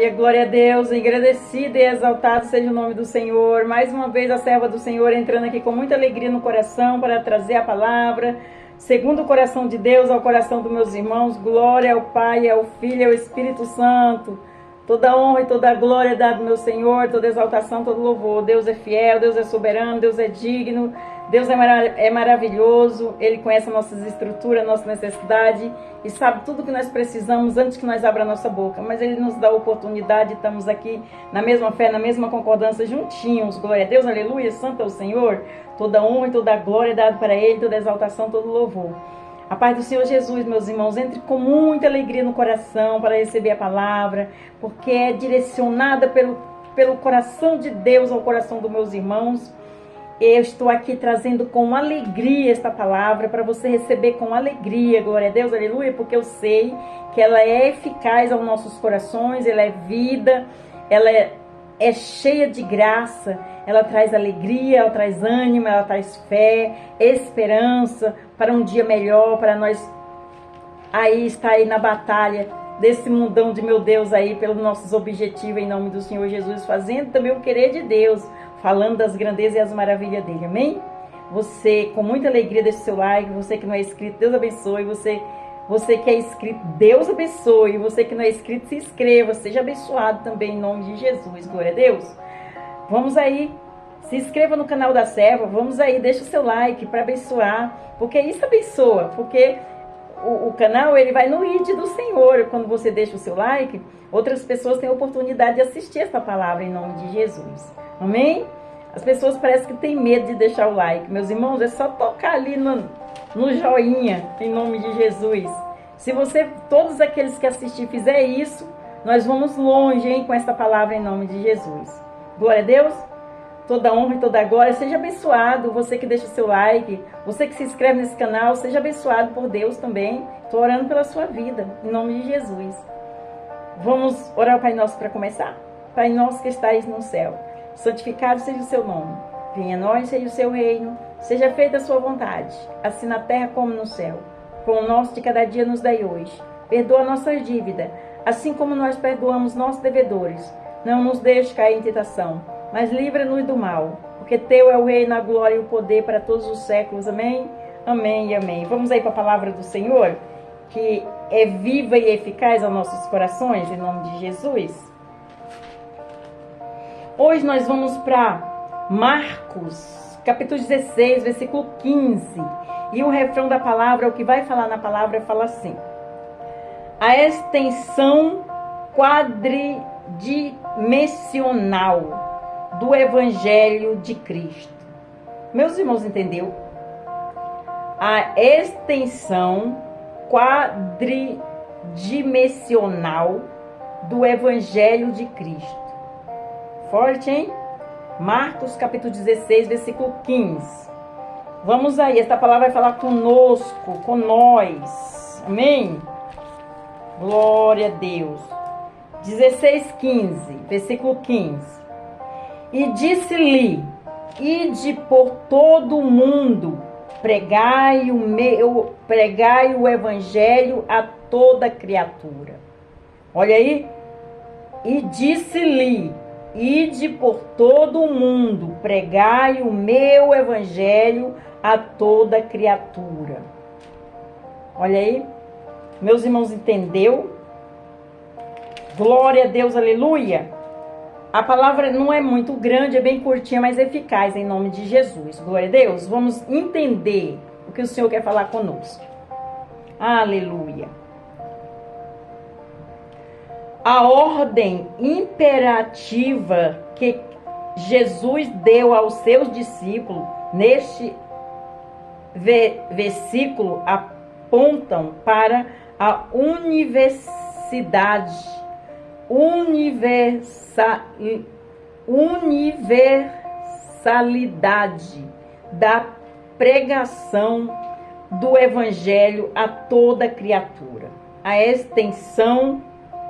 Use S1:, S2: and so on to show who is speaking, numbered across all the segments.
S1: Aleluia, glória a Deus, agradecido e exaltado seja o nome do Senhor. Mais uma vez a serva do Senhor entrando aqui com muita alegria no coração para trazer a palavra, segundo o coração de Deus, ao coração dos meus irmãos. Glória ao Pai, ao Filho e ao Espírito Santo. Toda honra e toda glória é dada ao meu Senhor, toda exaltação, todo louvor. Deus é fiel, Deus é soberano, Deus é digno, Deus é maravilhoso. Ele conhece as nossas estruturas, a nossa necessidade e sabe tudo que nós precisamos antes que nós abra a nossa boca. Mas Ele nos dá a oportunidade, estamos aqui na mesma fé, na mesma concordância, juntinhos. Glória a Deus, aleluia, santo é o Senhor. Toda honra e toda glória é dada para Ele, toda exaltação, todo louvor. A paz do Senhor Jesus, meus irmãos, entre com muita alegria no coração para receber a palavra, porque é direcionada pelo coração de Deus ao coração dos meus irmãos. Eu estou aqui trazendo com alegria esta palavra para você receber com alegria, glória a Deus, aleluia, porque eu sei que ela é eficaz aos nossos corações, ela é vida, ela é cheia de graça, ela traz alegria, ela traz ânimo, ela traz fé, esperança para um dia melhor, para nós estar aí na batalha desse mundão de meu Deus aí, pelos nossos objetivos em nome do Senhor Jesus, fazendo também o querer de Deus, falando das grandezas e as maravilhas dele, amém? Você, com muita alegria, deixa o seu like, você que não é inscrito, Deus abençoe, você que é inscrito, Deus abençoe, você que não é inscrito, se inscreva, seja abençoado também em nome de Jesus, glória a Deus. Vamos aí, se inscreva no canal da serva, vamos aí, deixa o seu like para abençoar, porque isso abençoa, porque o canal ele vai no ID do Senhor. Quando você deixa o seu like, outras pessoas têm a oportunidade de assistir essa palavra em nome de Jesus, amém? As pessoas parecem que têm medo de deixar o like, meus irmãos, é só tocar ali no joinha em nome de Jesus. Se você, todos aqueles que assistir fizer isso, nós vamos longe, hein, com essa palavra em nome de Jesus. Glória a Deus, toda honra e toda glória, seja abençoado, você que deixa o seu like, você que se inscreve nesse canal, seja abençoado por Deus também. Estou orando pela sua vida, em nome de Jesus. Vamos orar ao Pai Nosso para começar? Pai Nosso que estais no céu, santificado seja o seu nome, venha a nós, seja o seu reino, seja feita a sua vontade, assim na terra como no céu. O pão nosso de cada dia nos dai hoje, perdoa nossas dívidas, assim como nós perdoamos nossos devedores. Não nos deixe cair em tentação, mas livra-nos do mal, porque teu é o reino, a glória e o poder para todos os séculos. Amém? Amém e amém. Vamos aí para a palavra do Senhor, que é viva e eficaz aos nossos corações, em nome de Jesus. Hoje nós vamos para Marcos, capítulo 16, versículo 15. E o refrão da palavra, o que vai falar na palavra, fala assim: a extensão quadridimensional do Evangelho de Cristo. Meus irmãos, entendeu? A extensão quadridimensional do Evangelho de Cristo. Forte, hein? Marcos capítulo 16, versículo 15. Vamos aí, esta palavra vai falar conosco, com nós. Amém? Glória a Deus. 16:15, versículo 15. E disse-lhe: ide por todo o mundo, pregai o evangelho a toda criatura. Olha aí. E disse-lhe: ide por todo o mundo, pregai o meu evangelho a toda criatura. Olha aí. Meus irmãos, entendeu? Glória a Deus, aleluia. A palavra não é muito grande, é bem curtinha, mas eficaz em nome de Jesus. Glória a Deus. Vamos entender o que o Senhor quer falar conosco. Aleluia. A ordem imperativa que Jesus deu aos seus discípulos neste versículo apontam para a universalidade da pregação do Evangelho a toda criatura. A extensão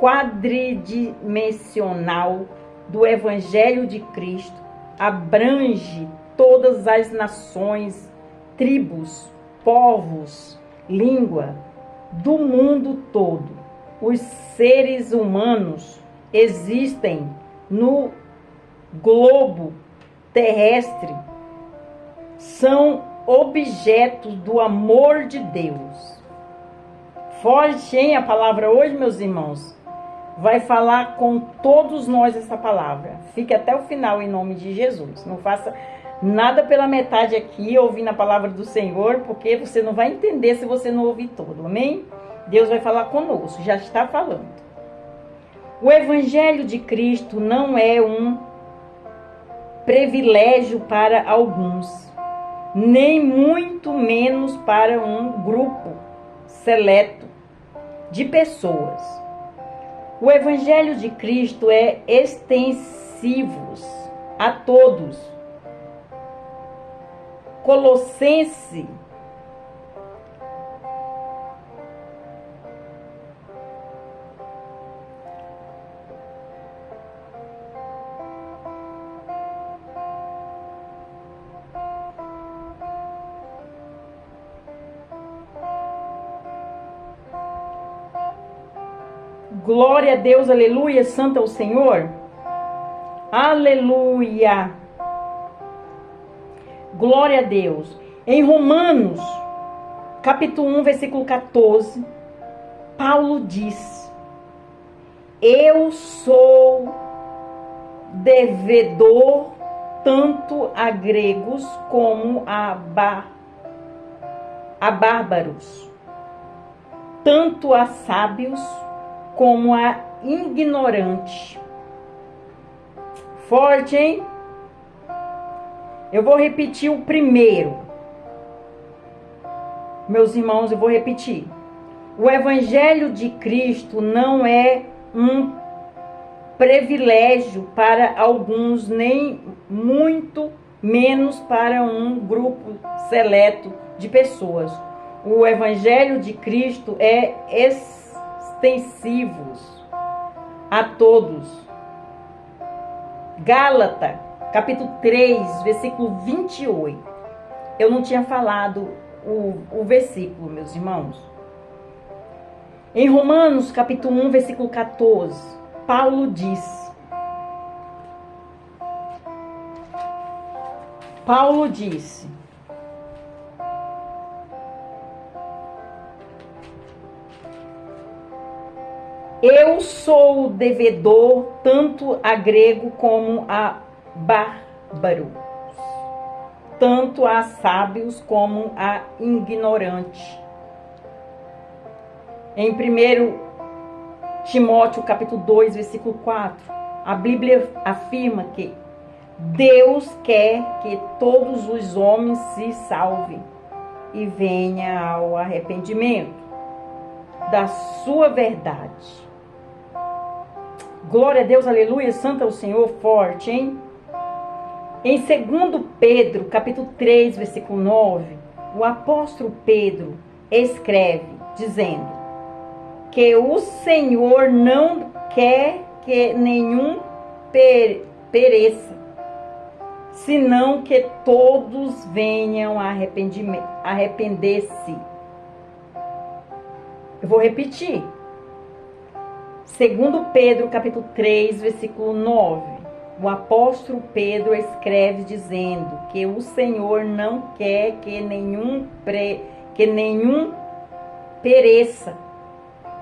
S1: quadridimensional do Evangelho de Cristo abrange todas as nações, tribos, povos, língua do mundo todo. Os seres humanos existem no globo terrestre são objetos do amor de Deus. Forte, hein, a palavra hoje, meus irmãos? Vai falar com todos nós essa palavra. Fique até o final em nome de Jesus. Não faça nada pela metade aqui, ouvindo a palavra do Senhor, porque você não vai entender se você não ouvir tudo, amém? Deus vai falar conosco, já está falando. O Evangelho de Cristo não é um privilégio para alguns, nem muito menos para um grupo seleto de pessoas. O Evangelho de Cristo é extensivo a todos. Colossenses glória a Deus, aleluia, santo é o Senhor, aleluia, glória a Deus. Em Romanos, capítulo 1, versículo 14, Paulo diz: eu sou devedor tanto a gregos como a bárbaros, tanto a sábios como a ignorante. Forte, hein? Eu vou repetir o primeiro. Meus irmãos, eu vou repetir. O Evangelho de Cristo não é um privilégio para alguns, nem muito menos para um grupo seleto de pessoas. O Evangelho de Cristo é extensivos a todos. Gálatas, capítulo 3, versículo 28. Eu não tinha falado o versículo, meus irmãos. Em Romanos, capítulo 1, versículo 14, Paulo diz: Paulo disse: eu sou devedor tanto a grego como a bárbaro, tanto a sábios como a ignorante. Em 1 Timóteo capítulo 2, versículo 4, a Bíblia afirma que Deus quer que todos os homens se salvem e venham ao arrependimento da sua verdade. Glória a Deus, aleluia, santo é o Senhor, forte, hein? Em 2 Pedro, capítulo 3, versículo 9, o apóstolo Pedro escreve, dizendo que o Senhor não quer que nenhum pereça, senão que todos venham a arrepender-se. Eu vou repetir. 2 Pedro, capítulo 3, versículo 9. O apóstolo Pedro escreve dizendo que o Senhor não quer que nenhum pereça,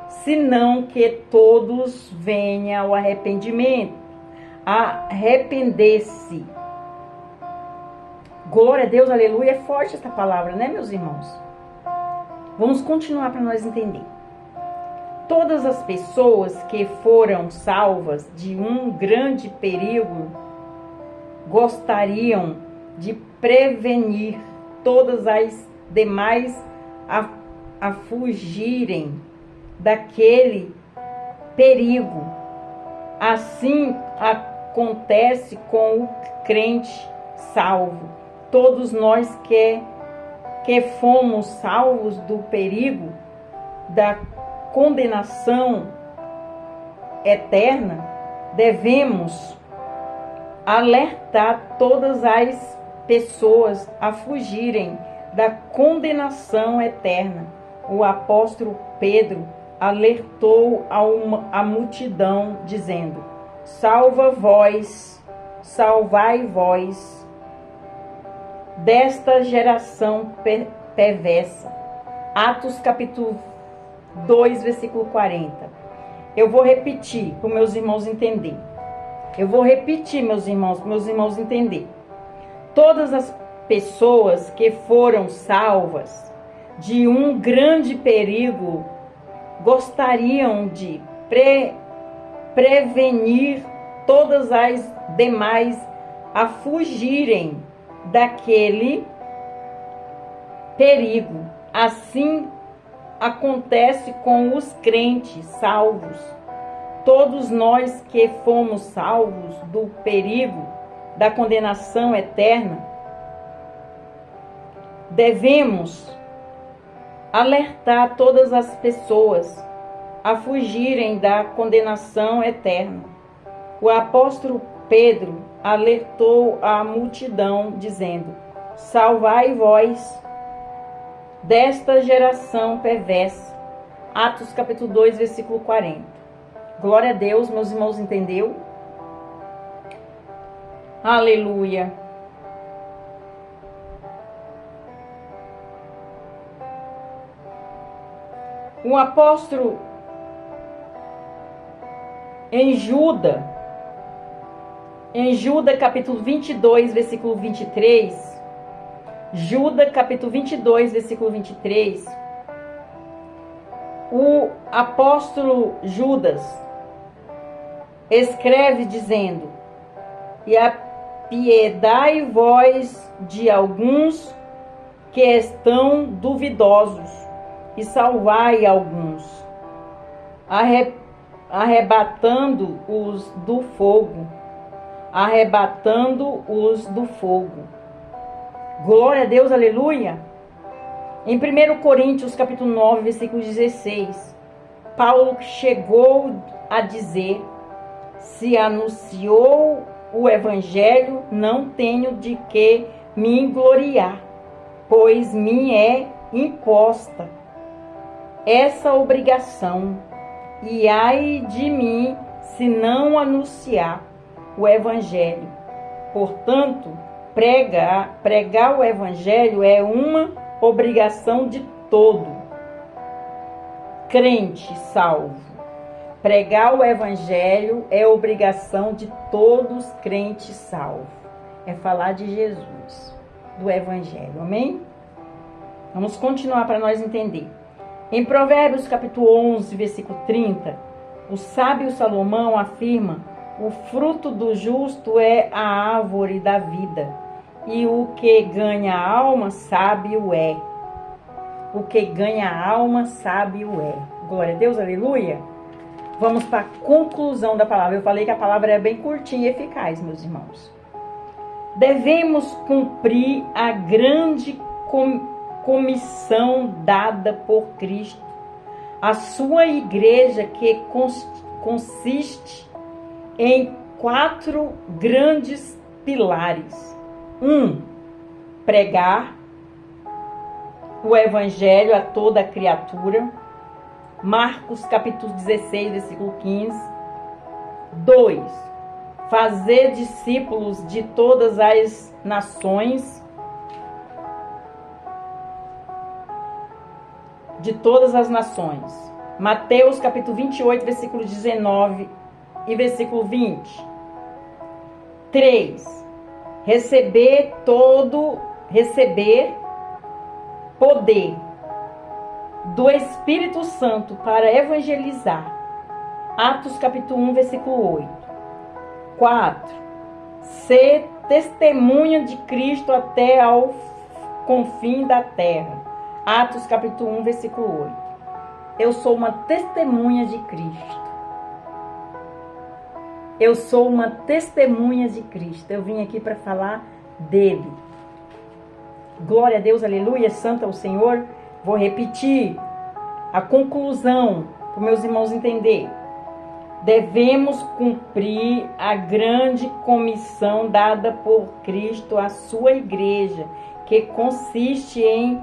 S1: senão que todos venham ao arrependimento. Arrepender-se. Glória a Deus, aleluia. É forte essa palavra, né, meus irmãos? Vamos continuar para nós entender. Todas as pessoas que foram salvas de um grande perigo gostariam de prevenir todas as demais a fugirem daquele perigo. Assim acontece com o crente salvo. Todos nós que fomos salvos do perigo da condenação eterna, devemos alertar todas as pessoas a fugirem da condenação eterna. O apóstolo Pedro alertou a multidão, dizendo: salvai vós desta geração perversa. Atos capítulo 2, versículo 40. Eu vou repetir para os meus irmãos entenderem. Meus irmãos entenderem. Todas as pessoas que foram salvas de um grande perigo gostariam de prevenir todas as demais a fugirem daquele perigo. Assim acontece com os crentes salvos. Todos nós que fomos salvos do perigo da condenação eterna, devemos alertar todas as pessoas a fugirem da condenação eterna. O apóstolo Pedro alertou a multidão, dizendo: salvai vós desta geração perversa. Atos capítulo 2, versículo 40. Glória a Deus, meus irmãos, entendeu? Aleluia. O apóstolo em Judas capítulo 22, versículo 23, Judas capítulo 22, versículo 23, o apóstolo Judas escreve dizendo: e apiedai vós de alguns que estão duvidosos, e salvai alguns, arrebatando-os do fogo. Glória a Deus, aleluia. Em 1 Coríntios capítulo 9, versículo 16, Paulo chegou a dizer: se anunciou o evangelho, não tenho de que me gloriar, pois me é imposta essa obrigação, e ai de mim se não anunciar o evangelho. Portanto, pregar o evangelho é uma obrigação de todo crente salvo. Pregar o evangelho é obrigação de todos crentes salvos. É falar de Jesus, do evangelho. Amém? Vamos continuar para nós entender. Em Provérbios capítulo 11, versículo 30, o sábio Salomão afirma: o fruto do justo é a árvore da vida, e o que ganha a alma, sábio é. O que ganha a alma, sábio é. Glória a Deus, aleluia. Vamos para a conclusão da palavra. Eu falei que a palavra é bem curtinha e eficaz, meus irmãos. Devemos cumprir a grande comissão dada por Cristo, a sua igreja, que consiste em 4 grandes pilares. 1. Pregar o evangelho a toda criatura. Marcos capítulo 16, versículo 15. 2. Fazer discípulos de todas as nações. Mateus capítulo 28, versículo 19 e versículo 20. 3. Receber poder do Espírito Santo para evangelizar. Atos capítulo 1, versículo 8. 4. Ser testemunha de Cristo até ao confim da terra. Atos capítulo 1, versículo 8. Eu sou uma testemunha de Cristo. Eu sou uma testemunha de Cristo. Eu vim aqui para falar dele. Glória a Deus, aleluia, santo é o Senhor. Vou repetir a conclusão para os meus irmãos entenderem. Devemos cumprir a grande comissão dada por Cristo à sua igreja, que consiste em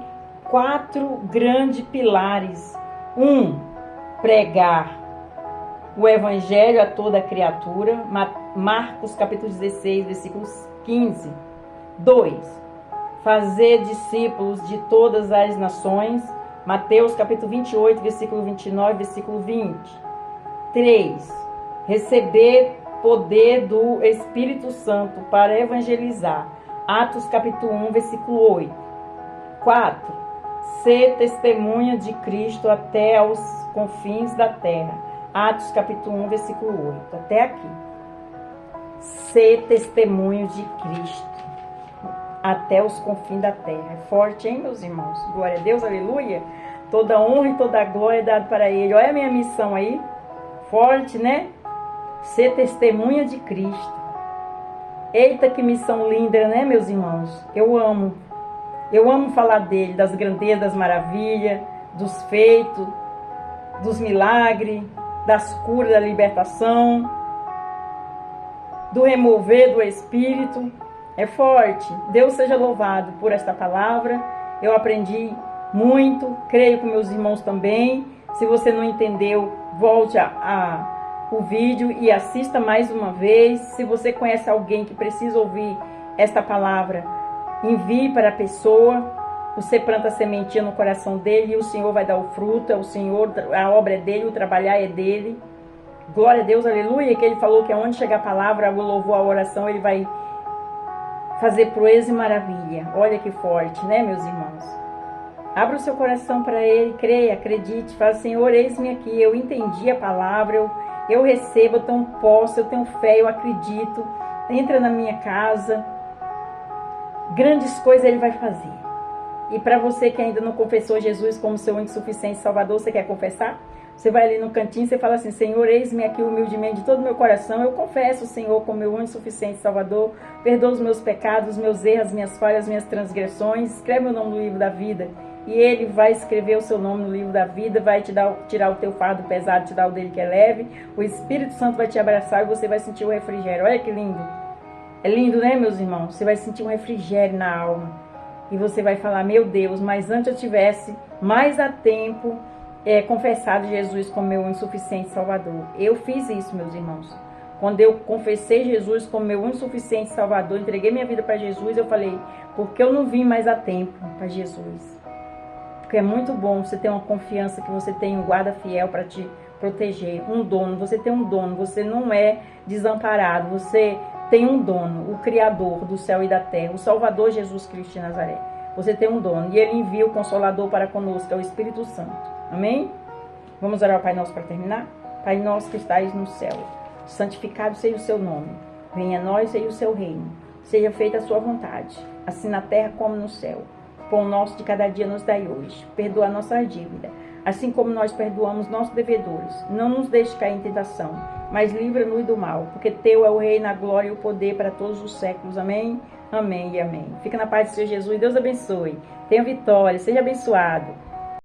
S1: 4 grandes pilares. 1. pregar o evangelho a toda criatura, Marcos capítulo 16, versículos 15. 2. Fazer discípulos de todas as nações, Mateus capítulo 28, versículo 29, versículo 20. 3. Receber poder do Espírito Santo para evangelizar, Atos capítulo 1, versículo 8. 4. Ser testemunha de Cristo até aos confins da terra, Atos capítulo 1, versículo 8. Até aqui. Ser testemunho de Cristo até os confins da terra. É forte, hein, meus irmãos? Glória a Deus, aleluia. Toda honra e toda glória é dada para Ele. Olha a minha missão aí. Forte, né? Ser testemunha de Cristo. Eita, que missão linda, né, meus irmãos? Eu amo falar dele, das grandezas, das maravilhas, dos feitos, dos milagres, das curas, da libertação, do remover do Espírito. É forte. Deus seja louvado por esta palavra. Eu aprendi muito, creio que meus irmãos também. Se você não entendeu, volte o vídeo e assista mais uma vez. Se você conhece alguém que precisa ouvir esta palavra, envie para a pessoa. Você planta a sementinha no coração dele e o Senhor vai dar o fruto. É o Senhor, a obra é dele, o trabalhar é dele. Glória a Deus, aleluia. Que ele falou que onde chegar a palavra, o louvor, a oração, ele vai fazer proeza e maravilha. Olha que forte, né, meus irmãos? Abra o seu coração para ele, creia, acredite, fala, Senhor, eis-me aqui, eu entendi a palavra, eu recebo, eu tenho posse, eu tenho fé, eu acredito. Entra na minha casa. Grandes coisas ele vai fazer. E para você que ainda não confessou Jesus como seu único suficiente Salvador, você quer confessar? Você vai ali no cantinho e você fala assim, Senhor, eis-me aqui humildemente de todo o meu coração. Eu confesso o Senhor como meu único suficiente Salvador. Perdoa os meus pecados, os meus erros, as minhas falhas, as minhas transgressões. Escreve o nome no livro da vida. E Ele vai escrever o seu nome no livro da vida, vai tirar o teu fardo pesado, te dar o dele que é leve. O Espírito Santo vai te abraçar e você vai sentir o refrigério. Olha que lindo. É lindo, né, meus irmãos? Você vai sentir um refrigério na alma. E você vai falar, meu Deus, mas antes eu tivesse mais a tempo confessado Jesus como meu insuficiente Salvador. Eu fiz isso, meus irmãos. Quando eu confessei Jesus como meu insuficiente Salvador, entreguei minha vida para Jesus, eu falei, porque eu não vim mais a tempo para Jesus. Porque é muito bom você ter uma confiança que você tem um guarda fiel para te proteger, um dono. Você tem um dono, você não é desamparado, você tem um dono, o Criador do céu e da terra, o Salvador Jesus Cristo de Nazaré. Você tem um dono e Ele envia o Consolador para conosco, é o Espírito Santo. Amém? Vamos orar ao Pai Nosso para terminar? Pai nosso que estais no céu, santificado seja o seu nome. Venha a nós seja o seu reino. Seja feita a sua vontade, assim na terra como no céu. O pão nosso de cada dia nos dai hoje. Perdoa a nossa dívida, assim como nós perdoamos nossos devedores. Não nos deixe cair em tentação, mas livra-nos do mal, porque teu é o reino, a glória e o poder para todos os séculos. Amém? Amém e amém. Fica na paz do Senhor Jesus. Deus abençoe. Tenha vitória. Seja abençoado.